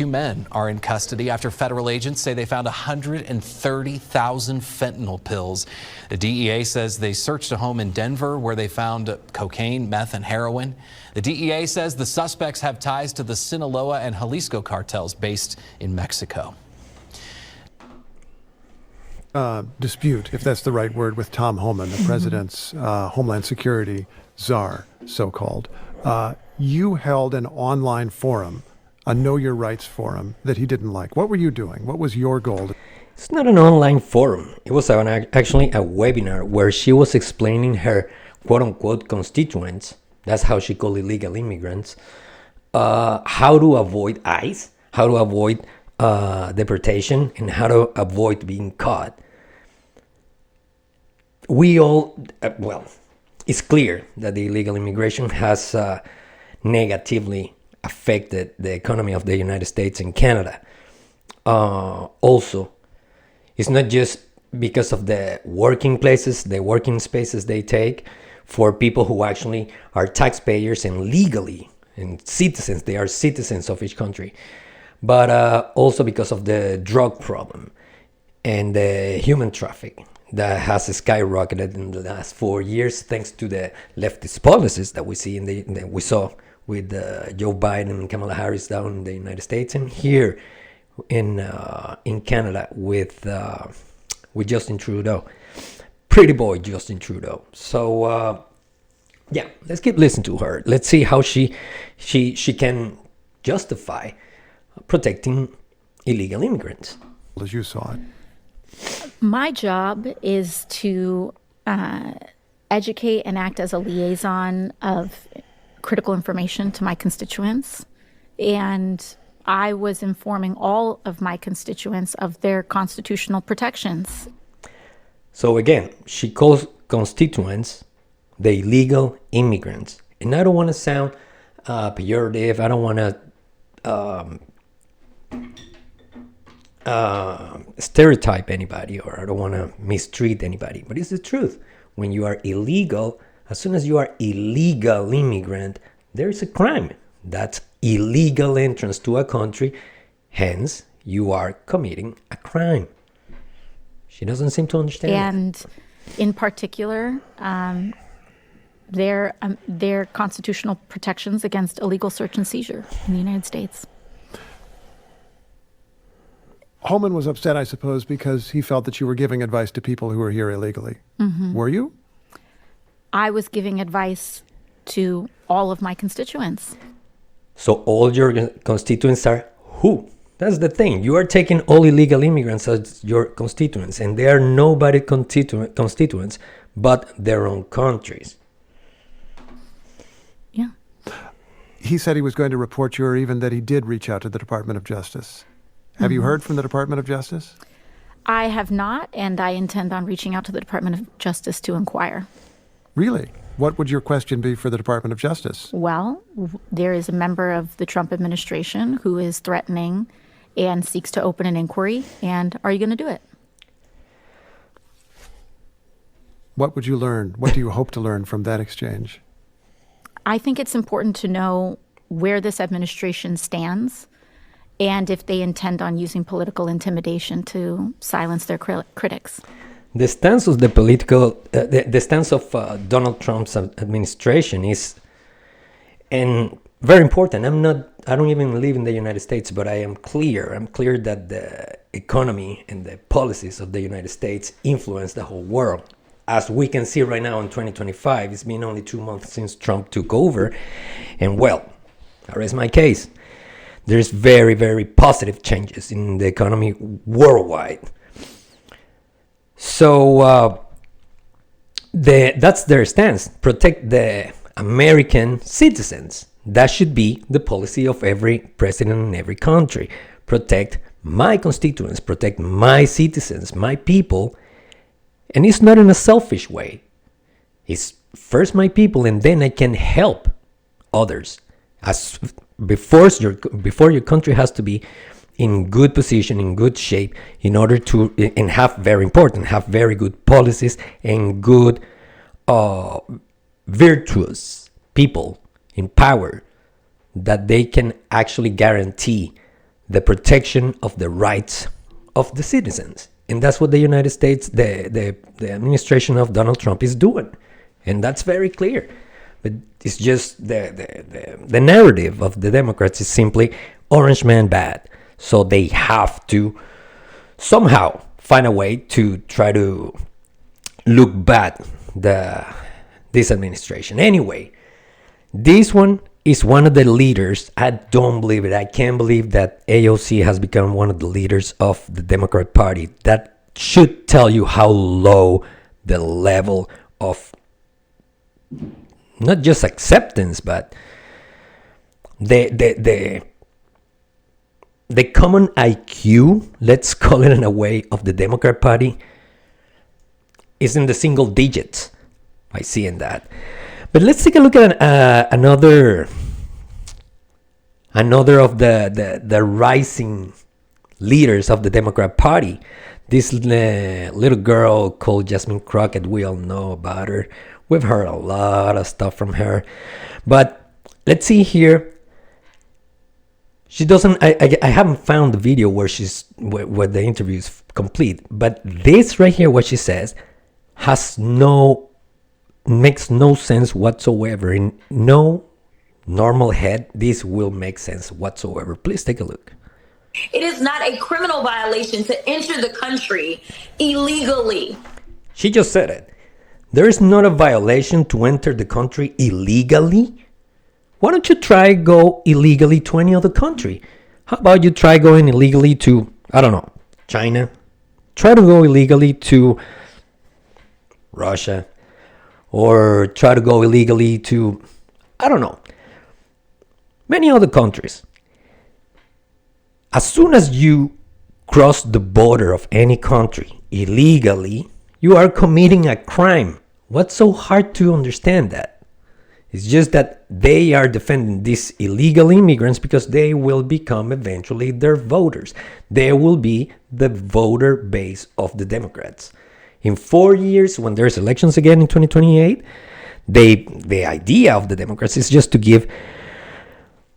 Two men are in custody after federal agents say they found 130,000 fentanyl pills. The DEA says they searched a home in Denver where they found cocaine, meth, and heroin. The DEA says the suspects have ties to the Sinaloa and Jalisco cartels based in Mexico. Dispute, if that's the right word, with Tom Homan, the president's Homeland Security czar, so-called. You held an online forum, a Know Your Rights forum, that he didn't like. What were you doing? What was your goal? It's not an online forum. It was actually a webinar where she was explaining her quote-unquote constituents, that's how she called illegal immigrants, how to avoid ICE, how to avoid deportation, and how to avoid being caught. We all, it's clear that the illegal immigration has negatively affected the economy of the United States and Canada. Also, it's not just because of the working places, the working spaces they take for people who actually are taxpayers and legally and citizens, they are citizens of each country, but also because of the drug problem and the human trafficking that has skyrocketed in the last 4 years thanks to the leftist policies that we see we saw with Joe Biden and Kamala Harris down in the United States, and here in Canada with Justin Trudeau, pretty boy Justin Trudeau. So let's keep listening to her. Let's see how she can justify protecting illegal immigrants. As you saw it. My job is to educate and act as a liaison of critical information to my constituents. And I was informing all of my constituents of their constitutional protections. So again, she calls constituents the illegal immigrants. And I don't want to sound pejorative. I don't want to stereotype anybody, or I don't want to mistreat anybody. But it's the truth. When you are illegal, as soon as you are illegal immigrant, there is a crime. That's illegal entrance to a country. Hence, you are committing a crime. She doesn't seem to understand. And in particular, their constitutional protections against illegal search and seizure in the United States. Homan was upset, I suppose, because he felt that you were giving advice to people who were here illegally. Mm-hmm. Were you? I was giving advice to all of my constituents. So all your constituents are who? That's the thing. You are taking all illegal immigrants as your constituents, and they are nobody constituents but their own countries. Yeah. He said he was going to report you, or even that he did reach out to the Department of Justice. Have you heard from the Department of Justice? I have not, and I intend on reaching out to the Department of Justice to inquire. Really? What would your question be for the Department of Justice? Well, there is a member of the Trump administration who is threatening and seeks to open an inquiry, and are you going to do it? What would you learn? What do you hope to learn from that exchange? I think it's important to know where this administration stands and if they intend on using political intimidation to silence their critics. The stance of the stance of Donald Trump's administration is, and very important. I don't even live in the United States, but I'm clear that the economy and the policies of the United States influence the whole world. As we can see right now in 2025, it's been only 2 months since Trump took over. And I rest my case. There's very, very positive changes in the economy worldwide. So that's their stance. Protect the American citizens. That should be the policy of every president in every country. Protect my constituents, protect my citizens, my people. And it's not in a selfish way. It's first my people, and then I can help others. As before your country has to be in good position, in good shape, in order to, and have very good policies and good, virtuous people in power, that they can actually guarantee the protection of the rights of the citizens. And that's what the United States, the administration of Donald Trump is doing. And that's very clear. But it's just the narrative of the Democrats is simply orange man bad. So they have to somehow find a way to try to look bad this administration. Anyway, this one is one of the leaders. I don't believe it. I can't believe that AOC has become one of the leaders of the Democrat Party. That should tell you how low the level of not just acceptance, but the common IQ, let's call it in a way, of the Democrat Party is in the single digits. I see in that. But let's take a look at another of the rising leaders of the Democrat Party. This little girl called Jasmine Crockett, we all know about her. We've heard a lot of stuff from her. But let's see here. She doesn't, I haven't found the video where the interview is complete. But this right here, what she says, makes no sense whatsoever. In no normal head, this will make sense whatsoever. Please take a look. It is not a criminal violation to enter the country illegally. She just said it. There is not a violation to enter the country illegally. Why don't you try go illegally to any other country? How about you try going illegally to, I don't know, China? Try to go illegally to Russia. Or try to go illegally to, I don't know, many other countries. As soon as you cross the border of any country illegally, you are committing a crime. What's so hard to understand that? It's just that they are defending these illegal immigrants because they will become eventually their voters. They will be the voter base of the Democrats. In 4 years, when there's elections again in 2028, the idea of the Democrats is just to give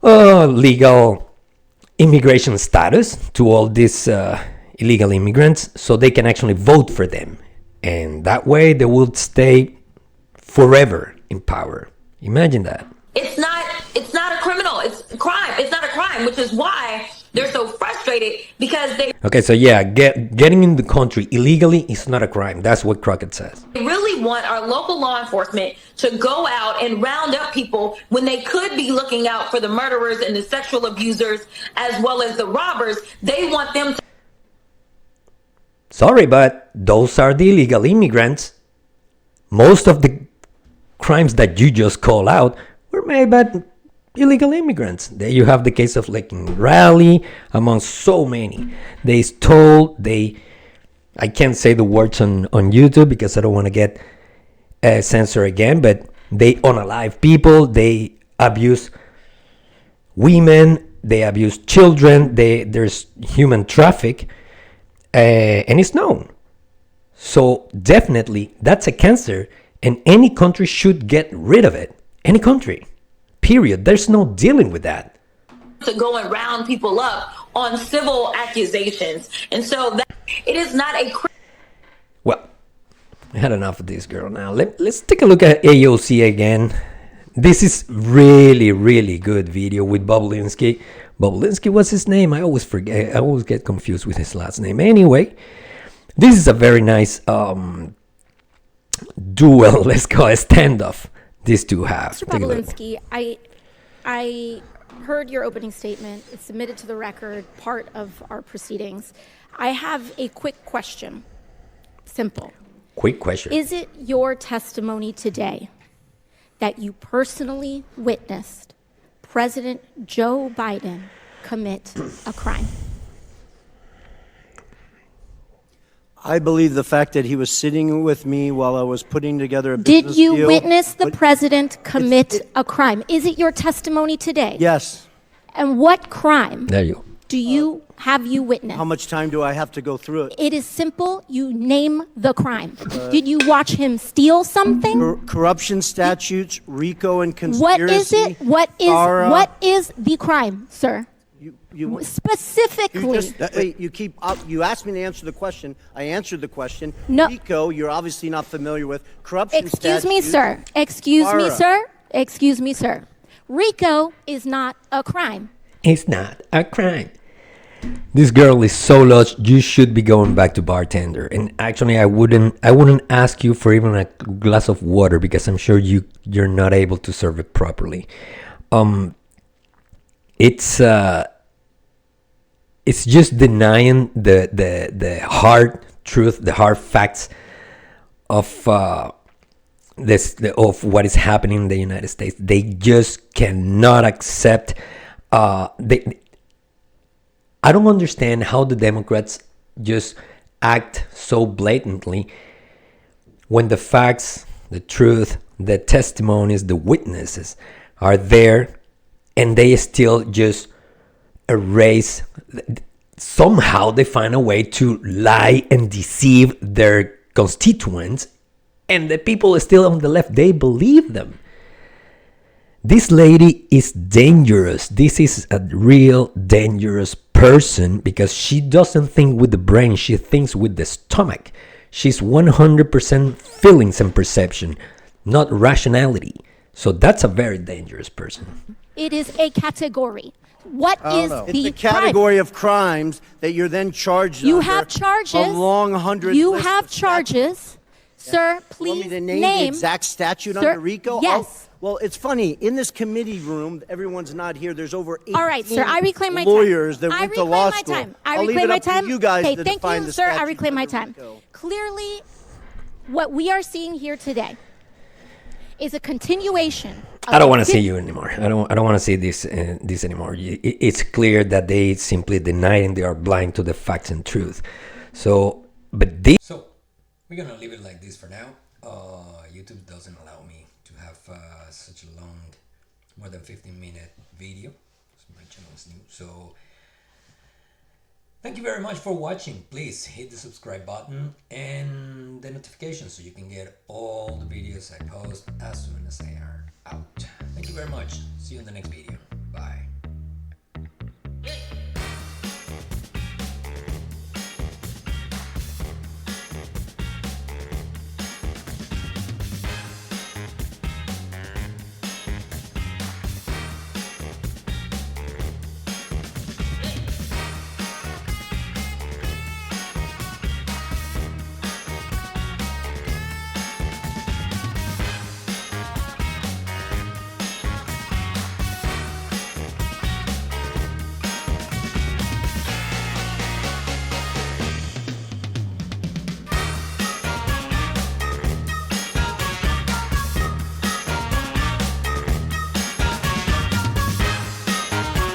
legal immigration status to all these illegal immigrants so they can actually vote for them. And that way they will stay forever in power. Imagine that. It's not a criminal. It's a crime. It's not a crime, which is why they're so frustrated because they Okay, so yeah, getting in the country illegally is not a crime. That's what Crockett says. really want our local law enforcement to go out and round up people when they could be looking out for the murderers and the sexual abusers as well as the robbers. They want them to. Sorry, but those are the illegal immigrants. Most of the crimes that you just call out were made by illegal immigrants. There you have the case of Lakeland Raleigh, among so many. They stole, I can't say the words on YouTube because I don't want to get censored again, but they unalive people, they abuse women, they abuse children, there's human traffic, and it's known. So definitely that's a cancer, and any country should get rid of it. Any country. Period. There's no dealing with that. To go and round people up on civil accusations. And so that it is not a Well, I had enough of this girl now. Let's take a look at AOC again. This is really, really good video with Bobulinski. Bobulinski, what's his name? I always forget. I always get confused with his last name. Anyway, this is a very nice duel. Let's call it standoff. These two have. Mr. Bobulinski, I heard your opening statement. It's submitted to the record, part of our proceedings. I have a quick question. Simple. Quick question. Is it your testimony today that you personally witnessed President Joe Biden commit a crime? I believe the fact that he was sitting with me while I was putting together a business Did you deal. witness the president commit a crime? Is it your testimony today? Yes. And what crime There you go. have you witnessed? How much time do I have to go through it? It is simple. You name the crime. Did you watch him steal something? Corruption statutes, RICO and conspiracy. What is it? FARA. What is the crime, sir? You Specifically. wait. You keep up. You asked me to answer the question. I answered the question. No. RICO, you're obviously not familiar with corruption. Excuse me, statutes. sir. Excuse me, Mara. sir. Excuse me, sir. RICO is not a crime. It's not a crime. This girl is so lost. You should be going back to bartender. And actually, I wouldn't ask you for even a glass of water because I'm sure you're not able to serve it properly. It's just denying the hard truth, the hard facts of of what is happening in the United States. They just cannot accept. I don't understand how the Democrats just act so blatantly when the facts, the truth, the testimonies, the witnesses are there, and they still just erase. Somehow they find a way to lie and deceive their constituents, and the people are still on the left, they believe them. This lady is dangerous. This is a real dangerous person because she doesn't think with the brain, she thinks with the stomach. She's 100% feelings and perception, not rationality. So that's a very dangerous person. It is a category. What is It's the a category of crimes that you're then charged You under have charges. A long 100. You list have of statutes. charges. Sir, You please want me to name the exact statute Sir, under RICO? yes. Well, it's funny. In this committee room, everyone's not here. There's over 18 All right, sir, I reclaim my time. lawyers that I went to reclaim law my school. time. I I'll leave reclaim it my up to time. you guys Okay, to thank define you, the sir. I statute reclaim my under time. RICO. Clearly, what we are seeing here today is a continuation. I don't want to see you anymore. I don't want to see this anymore. It's clear that they simply deny and they are blind to the facts and truth. So we're gonna leave it like this for now. YouTube doesn't allow me to have such a long, more than 15-minute video. So my channel is new. So thank you very much for watching. Please hit the subscribe button and the notification so you can get all the videos I post as soon as they are out. Thank you very much. See you in the next video. Bye.